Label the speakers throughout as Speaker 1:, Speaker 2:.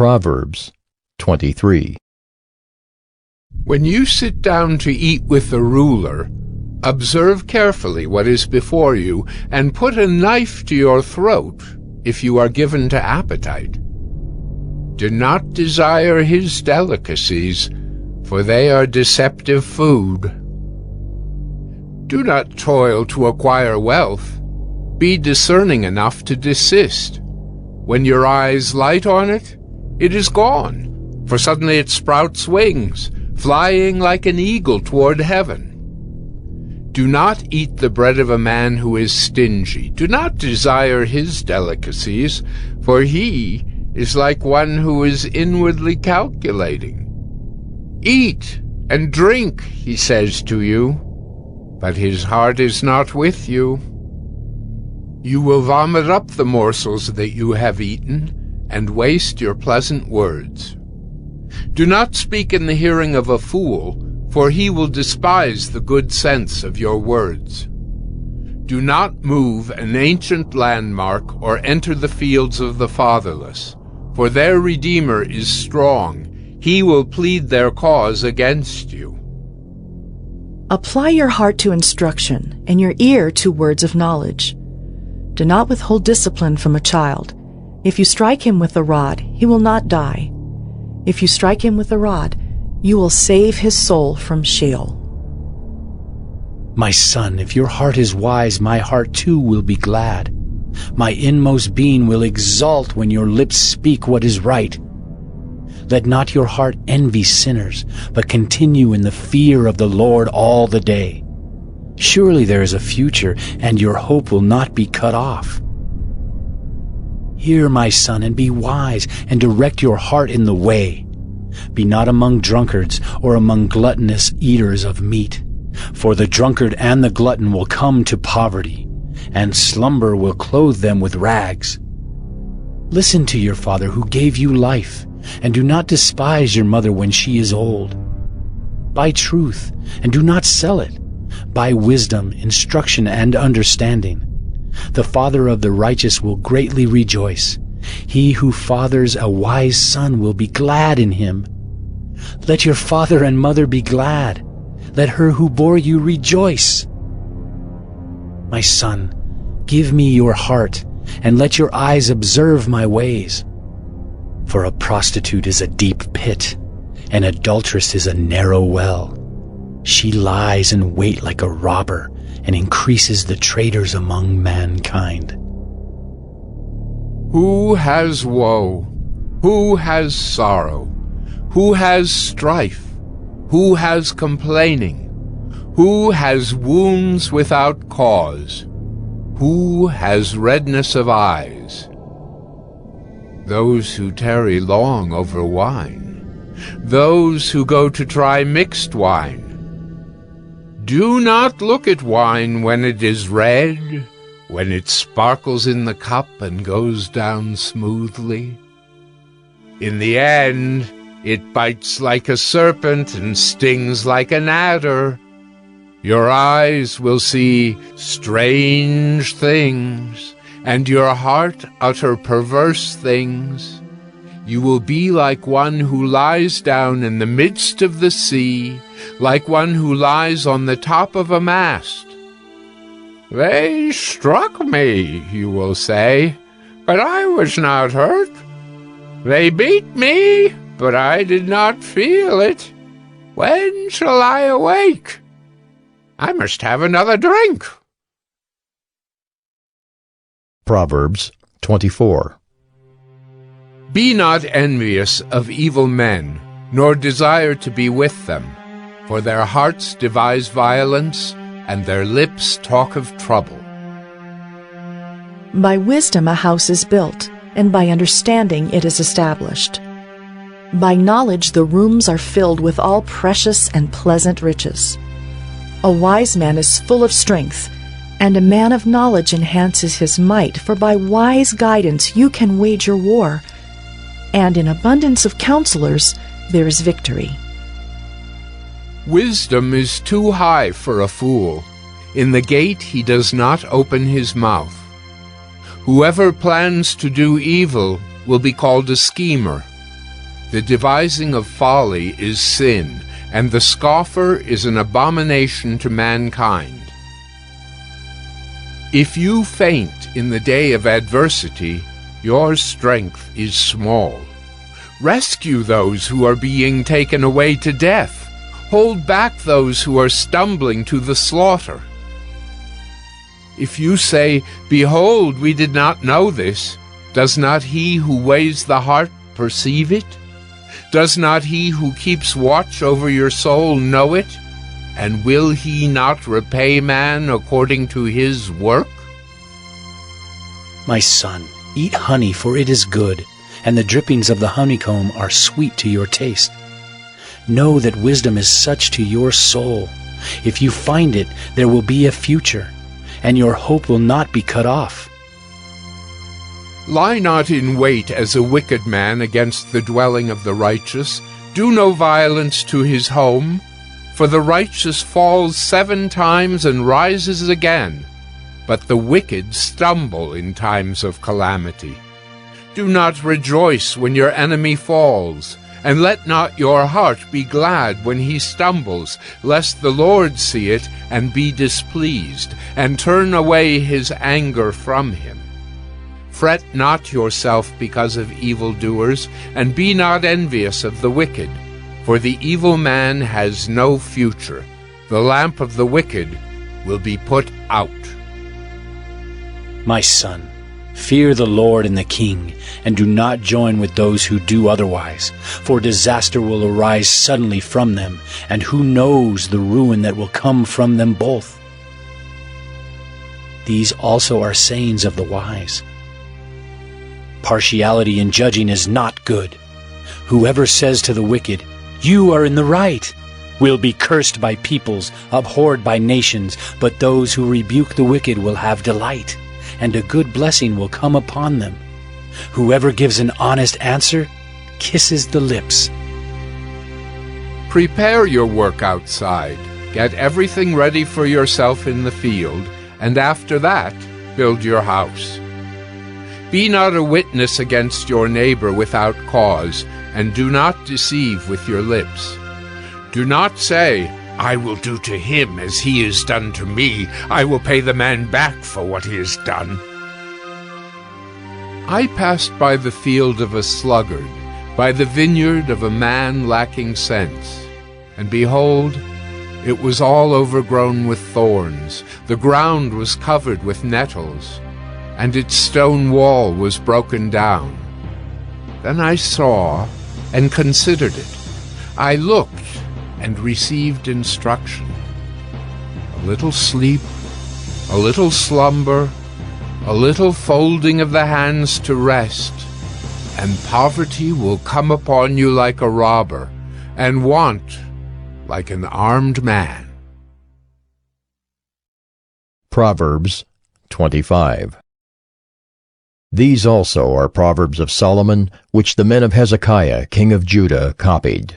Speaker 1: Proverbs 23.
Speaker 2: When you sit down to eat with the ruler, observe carefully what is before you, and put a knife to your throat if you are given to appetite. Do not desire his delicacies, for they are deceptive food. Do not toil to acquire wealth. Be discerning enough to desist. When your eyes light on it, it is gone, for suddenly it sprouts wings, flying like an eagle toward heaven. Do not eat the bread of a man who is stingy. Do not desire his delicacies, for he is like one who is inwardly calculating. Eat and drink, he says to you, but his heart is not with you. You will vomit up the morsels that you have eaten, and waste your pleasant words. Do not speak in the hearing of a fool, for he will despise the good sense of your words. Do not move an ancient landmark or enter the fields of the fatherless, for their Redeemer is strong. He will plead their cause against you.
Speaker 3: Apply your heart to instruction and your ear to words of knowledge. Do not withhold discipline from a child. If you strike him with a rod, he will not die. If you strike him with a rod, you will save his soul from Sheol.
Speaker 4: My son, if your heart is wise, my heart too will be glad. My inmost being will exult when your lips speak what is right. Let not your heart envy sinners, but continue in the fear of the Lord all the day. Surely there is a future, and your hope will not be cut off. Hear, my son, and be wise, and direct your heart in the way. Be not among drunkards or among gluttonous eaters of meat, for the drunkard and the glutton will come to poverty, and slumber will clothe them with rags. Listen to your father who gave you life, and do not despise your mother when she is old. Buy truth, and do not sell it. Buy wisdom, instruction, and understanding. The father of the righteous will greatly rejoice. He who fathers a wise son will be glad in him. Let your father and mother be glad. Let her who bore you rejoice. My son, give me your heart, and let your eyes observe my ways. For a prostitute is a deep pit, an adulteress is a narrow well. She lies in wait like a robber, and increases the traitors among mankind.
Speaker 2: Who has woe? Who has sorrow? Who has strife? Who has complaining? Who has wounds without cause? Who has redness of eyes? Those who tarry long over wine, those who go to try mixed wine. Do not look at wine when it is red, when it sparkles in the cup and goes down smoothly. In the end, it bites like a serpent and stings like an adder. Your eyes will see strange things, and your heart utter perverse things. You will be like one who lies down in the midst of the sea, like one who lies on the top of a mast. They struck me, you will say, but I was not hurt. They beat me, but I did not feel it. When shall I awake? I must have another drink.
Speaker 1: Proverbs 24.
Speaker 2: Be not envious of evil men, nor desire to be with them, for their hearts devise violence, and their lips talk of trouble.
Speaker 3: By wisdom a house is built, and by understanding it is established. By knowledge the rooms are filled with all precious and pleasant riches. A wise man is full of strength, and a man of knowledge enhances his might, for by wise guidance you can wage your war, and in abundance of counselors there is victory.
Speaker 2: Wisdom is too high for a fool. In the gate he does not open his mouth. Whoever plans to do evil will be called a schemer, The devising of folly is sin, and the scoffer is an abomination to mankind. If you faint in the day of adversity, your strength is small. Rescue those who are being taken away to death. Hold back those who are stumbling to the slaughter. If you say, "Behold, we did not know this," does not he who weighs the heart perceive it? Does not he who keeps watch over your soul know it? And will he not repay man according to his work?
Speaker 4: My son, eat honey, for it is good, and the drippings of the honeycomb are sweet to your taste. Know that wisdom is such to your soul. If you find it, there will be a future, and your hope will not be cut off.
Speaker 2: Lie not in wait as a wicked man against the dwelling of the righteous. Do no violence to his home. For the righteous falls 7 times and rises again, but the wicked stumble in times of calamity. Do not rejoice when your enemy falls, and let not your heart be glad when he stumbles, lest the Lord see it and be displeased, and turn away his anger from him. Fret not yourself because of evildoers, and be not envious of the wicked, for the evil man has no future. The lamp of the wicked will be put out.
Speaker 4: My son, fear the Lord and the king, and do not join with those who do otherwise, for disaster will arise suddenly from them, and who knows the ruin that will come from them both. These also are sayings of the wise. Partiality in judging is not good. Whoever says to the wicked, "You are in the right," will be cursed by peoples, abhorred by nations, but those who rebuke the wicked will have delight, and a good blessing will come upon them. Whoever gives an honest answer kisses the lips.
Speaker 2: Prepare your work outside. Get everything ready for yourself in the field, and after that, build your house. Be not a witness against your neighbor without cause, and do not deceive with your lips. Do not say, "I will do to him as he has done to me. I will pay the man back for what he has done." I passed by the field of a sluggard, by the vineyard of a man lacking sense, and behold, it was all overgrown with thorns. The ground was covered with nettles, and its stone wall was broken down. Then I saw and considered it. I looked and received instruction. A little sleep, a little slumber, a little folding of the hands to rest, and poverty will come upon you like a robber, and want like an armed man.
Speaker 1: Proverbs 25. These also are Proverbs of Solomon, which the men of Hezekiah, king of Judah, copied.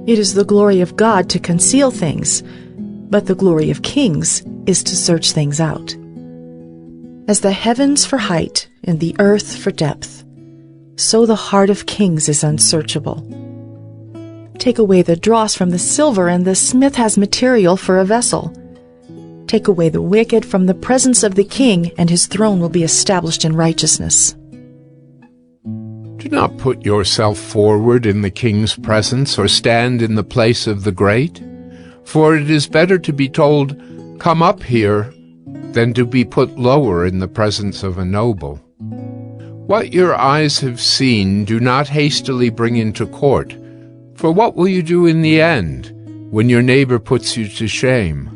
Speaker 3: It is the glory of God to conceal things, but the glory of kings is to search things out. As the heavens for height and the earth for depth, so the heart of kings is unsearchable. Take away the dross from the silver, and the smith has material for a vessel. Take away the wicked from the presence of the king, and his throne will be established in righteousness.
Speaker 2: Do not put yourself forward in the king's presence, or stand in the place of the great, for it is better to be told, "Come up here," than to be put lower in the presence of a noble. What your eyes have seen do not hastily bring into court, for what will you do in the end, when your neighbor puts you to shame?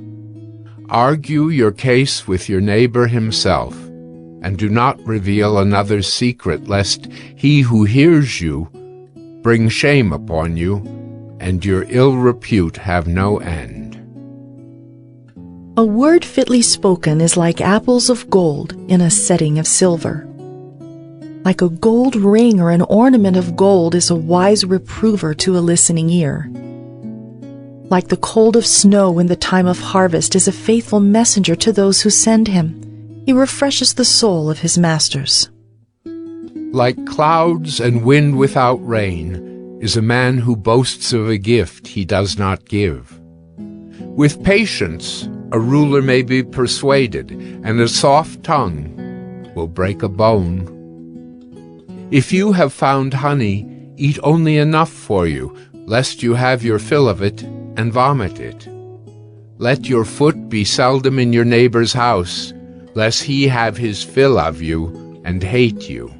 Speaker 2: Argue your case with your neighbor himself, and do not reveal another's secret, lest he who hears you bring shame upon you, and your ill repute have no end.
Speaker 3: A word fitly spoken is like apples of gold in a setting of silver. Like a gold ring or an ornament of gold is a wise reprover to a listening ear. Like the cold of snow in the time of harvest is a faithful messenger to those who send him. He refreshes the soul of his masters.
Speaker 2: Like clouds and wind without rain is a man who boasts of a gift he does not give. With patience a ruler may be persuaded, and a soft tongue will break a bone. If you have found honey, eat only enough for you, lest you have your fill of it and vomit it. Let your foot be seldom in your neighbor's house, lest he have his fill of you and hate you.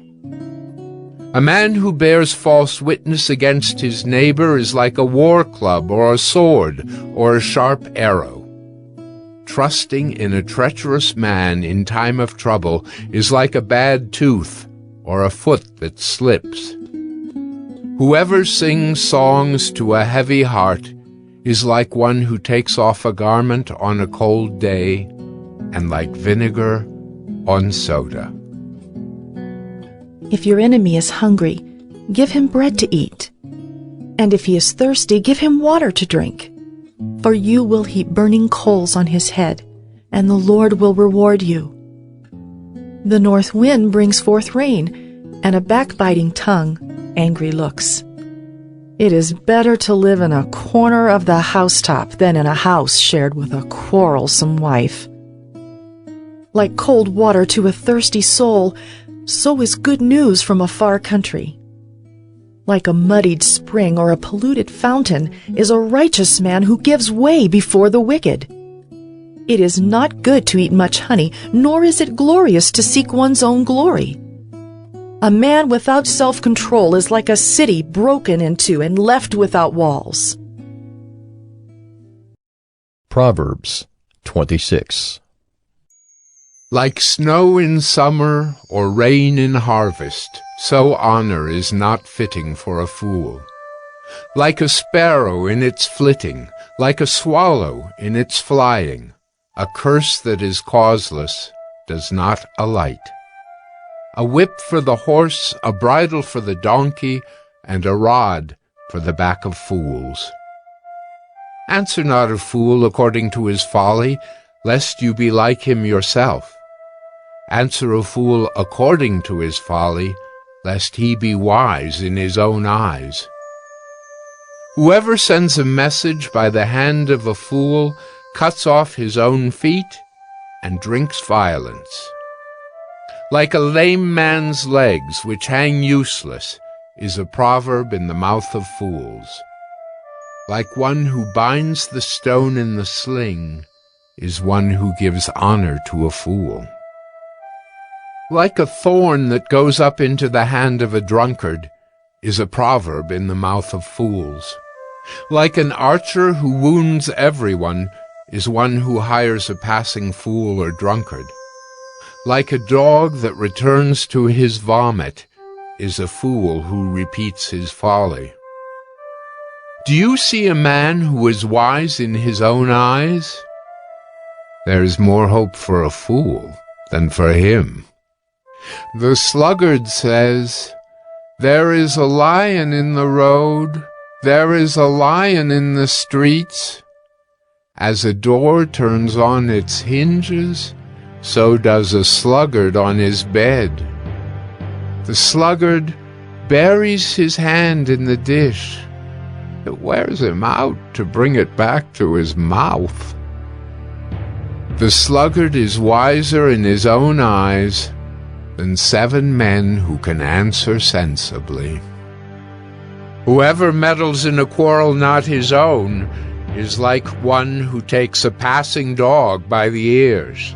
Speaker 2: A man who bears false witness against his neighbor is like a war club or a sword or a sharp arrow. Trusting in a treacherous man in time of trouble is like a bad tooth or a foot that slips. Whoever sings songs to a heavy heart is like one who takes off a garment on a cold day, and like vinegar on soda.
Speaker 3: If your enemy is hungry, give him bread to eat. And if he is thirsty, give him water to drink. For you will heap burning coals on his head, and the Lord will reward you. The north wind brings forth rain, and a backbiting tongue, angry looks. It is better to live in a corner of the housetop than in a house shared with a quarrelsome wife. Like cold water to a thirsty soul, so is good news from a far country. Like a muddied spring or a polluted fountain is a righteous man who gives way before the wicked. It is not good to eat much honey, nor is it glorious to seek one's own glory. A man without self-control is like a city broken into and left without walls.
Speaker 1: Proverbs 26.
Speaker 2: Like snow in summer or rain in harvest, so honor is not fitting for a fool. Like a sparrow in its flitting, like a swallow in its flying, a curse that is causeless does not alight. A whip for the horse, a bridle for the donkey, and a rod for the back of fools. Answer not a fool according to his folly, lest you be like him yourself. Answer a fool according to his folly, lest he be wise in his own eyes. Whoever sends a message by the hand of a fool cuts off his own feet and drinks violence. Like a lame man's legs which hang useless is a proverb in the mouth of fools. Like one who binds the stone in the sling is one who gives honor to a fool. Like a thorn that goes up into the hand of a drunkard is a proverb in the mouth of fools. Like an archer who wounds everyone is one who hires a passing fool or drunkard. Like a dog that returns to his vomit is a fool who repeats his folly. Do you see a man who is wise in his own eyes? There is more hope for a fool than for him. The sluggard says, "There is a lion in the road, there is a lion in the streets." As a door turns on its hinges, so does a sluggard on his bed. The sluggard buries his hand in the dish. It wears him out to bring it back to his mouth. The sluggard is wiser in his own eyes than 7 men who can answer sensibly. Whoever meddles in a quarrel not his own is like one who takes a passing dog by the ears.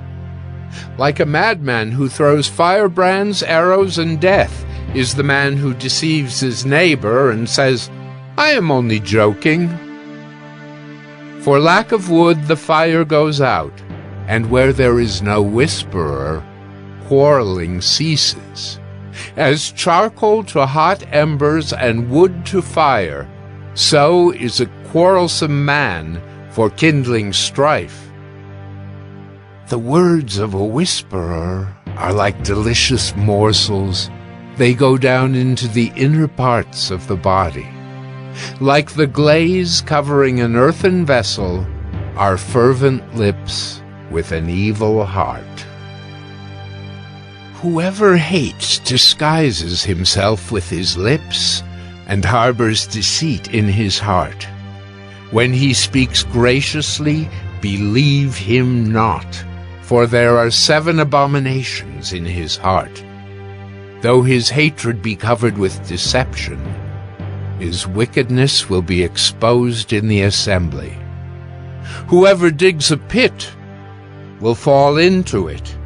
Speaker 2: Like a madman who throws firebrands, arrows, and death is the man who deceives his neighbor and says, "I am only joking." For lack of wood the fire goes out, and where there is no whisperer, quarreling ceases. As charcoal to hot embers and wood to fire, so is a quarrelsome man for kindling strife. The words of a whisperer are like delicious morsels. They go down into the inner parts of the body. Like the glaze covering an earthen vessel are fervent lips with an evil heart. Whoever hates disguises himself with his lips and harbors deceit in his heart. When he speaks graciously, believe him not, for there are 7 abominations in his heart. Though his hatred be covered with deception, his wickedness will be exposed in the assembly. Whoever digs a pit will fall into it,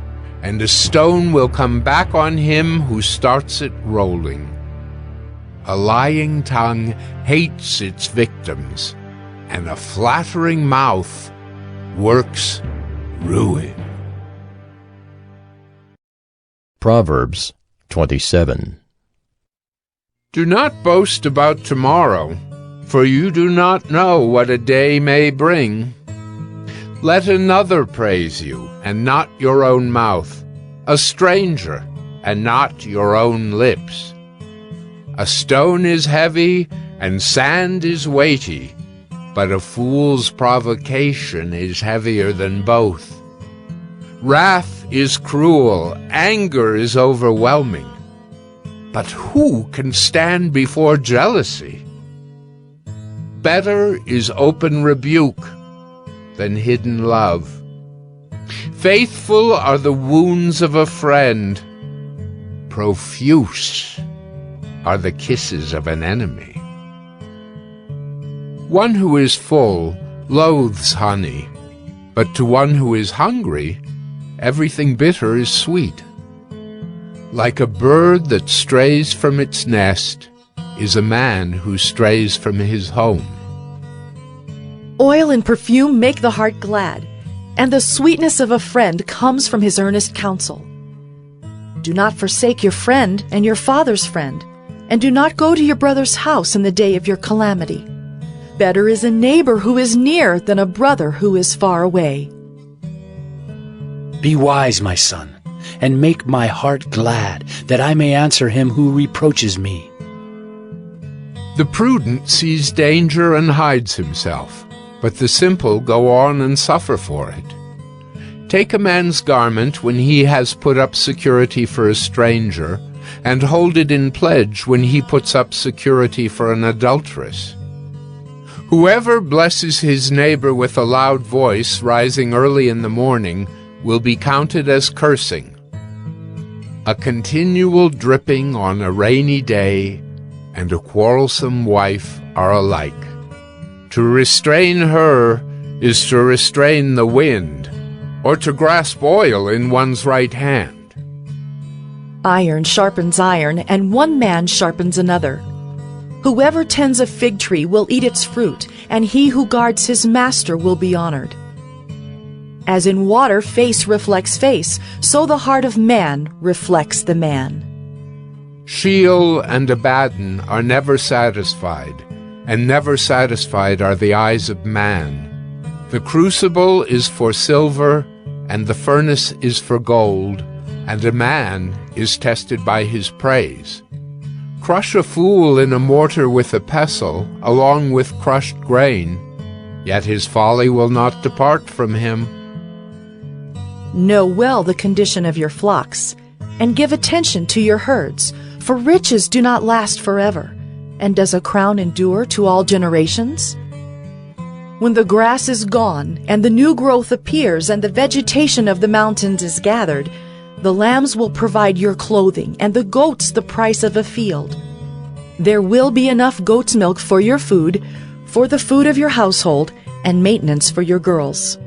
Speaker 2: and a stone will come back on him who starts it rolling. A lying tongue hates its victims, and a flattering mouth works ruin.
Speaker 1: Proverbs 27.
Speaker 2: Do not boast about tomorrow, for you do not know what a day may bring. Let another praise you, and not your own mouth, a stranger, and not your own lips. A stone is heavy, and sand is weighty, but a fool's provocation is heavier than both. Wrath is cruel, anger is overwhelming, but who can stand before jealousy? Better is open rebuke than hidden love. Faithful are the wounds of a friend. Profuse are the kisses of an enemy. One who is full loathes honey, but to one who is hungry, everything bitter is sweet. Like a bird that strays from its nest is a man who strays from his home.
Speaker 3: Oil and perfume make the heart glad, and the sweetness of a friend comes from his earnest counsel. Do not forsake your friend and your father's friend, and do not go to your brother's house in the day of your calamity. Better is a neighbor who is near than a brother who is far away.
Speaker 4: Be wise, my son, and make my heart glad, that I may answer him who reproaches me.
Speaker 2: The prudent sees danger and hides himself, but the simple go on and suffer for it. Take a man's garment when he has put up security for a stranger, and hold it in pledge when he puts up security for an adulteress. Whoever blesses his neighbor with a loud voice rising early in the morning will be counted as cursing. A continual dripping on a rainy day and a quarrelsome wife are alike. To restrain her is to restrain the wind, or to grasp oil in one's right hand.
Speaker 3: Iron sharpens iron, and one man sharpens another. Whoever tends a fig tree will eat its fruit, and he who guards his master will be honored. As in water face reflects face, so the heart of man reflects the man.
Speaker 2: Sheol and Abaddon are never satisfied, and never satisfied are the eyes of man. The crucible is for silver, and the furnace is for gold, and a man is tested by his praise. Crush a fool in a mortar with a pestle, along with crushed grain, yet his folly will not depart from him.
Speaker 3: Know well the condition of your flocks, and give attention to your herds, for riches do not last forever, and does a crown endure to all generations? When the grass is gone, and the new growth appears, and the vegetation of the mountains is gathered, the lambs will provide your clothing, and the goats the price of a field. There will be enough goat's milk for your food, for the food of your household, and maintenance for your girls.